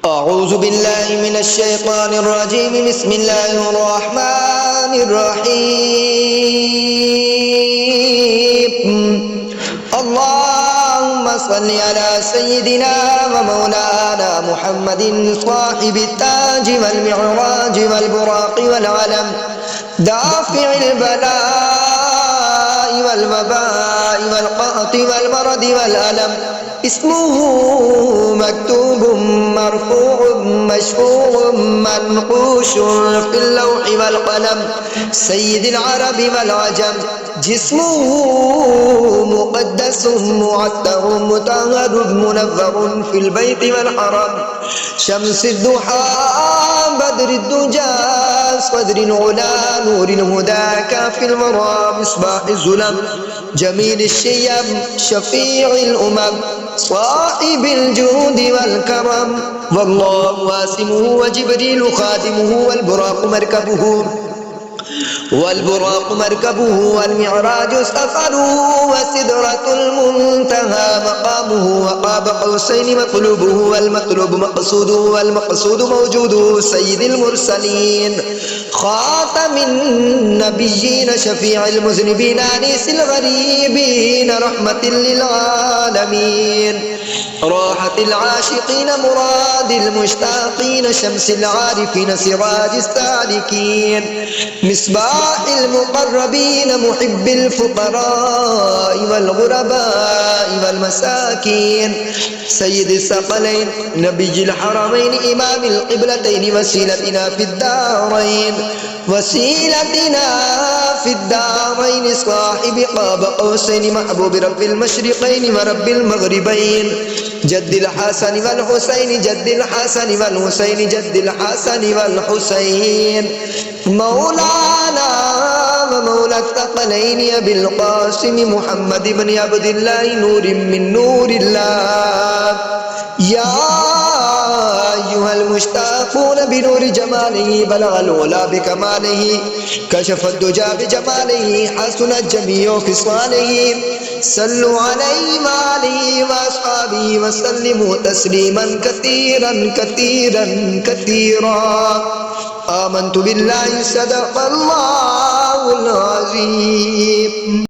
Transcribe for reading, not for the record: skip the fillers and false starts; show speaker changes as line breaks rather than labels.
أعوذ بالله من الشيطان الرجيم بسم الله الرحمن الرحيم اللهم صل على سيدنا ومولانا محمد صاحب التاج والمعراج والبراق والعلم دافع البلاء والوباء والقهط والمرض والألم اسمه مكتوب مرفوع مشفوع منقوش في اللوح والقلم سيد العرب والعجم جسمه مقدس معطر مطهر منور في البيت والحرم شمس الضحى بدر الدجى صدر العلا نور الهدى كافي الورى مصباح الظلم جميل الشيم شفيع الأمم صاحب الجود والكرم والله واسمه وجبريل خادمه والبراق مركبه والمعراج سفره وسدرة المنتهى مقامه وقاب قوسين مطلوبه والمطلوب مقصوده والمقصود موجوده سيد المرسلين خاتم النبيين شفيع المذنبين أنيس الغريبين رحمة للعالمين راحة العاشقين مراد المشتاقين شمس العارفين سراج السالكين مصباح المقربين محب الفقراء والغرباء والمساكين سيد الثقلين نبي الحرمين إمام القبلتين وسيلتنا في الدارين صاحب قاب قوسين محبوب رب المشرقين ورب المغربين جد الحسن والحسين جد الحسن والحسين مولانا ومولى الثقلين أبي القاسم محمد بن عبد الله نور من نور الله يا أيها المشتاقون بنور جماله بلغ العلا بكماله كشف الدجى بجماله حسنت جميع خصاله صلوا عليه وآله وأصحابه وسلموا تسليما كثيرا كثيرا كثيرا آمنت بالله صدق الله العظيم.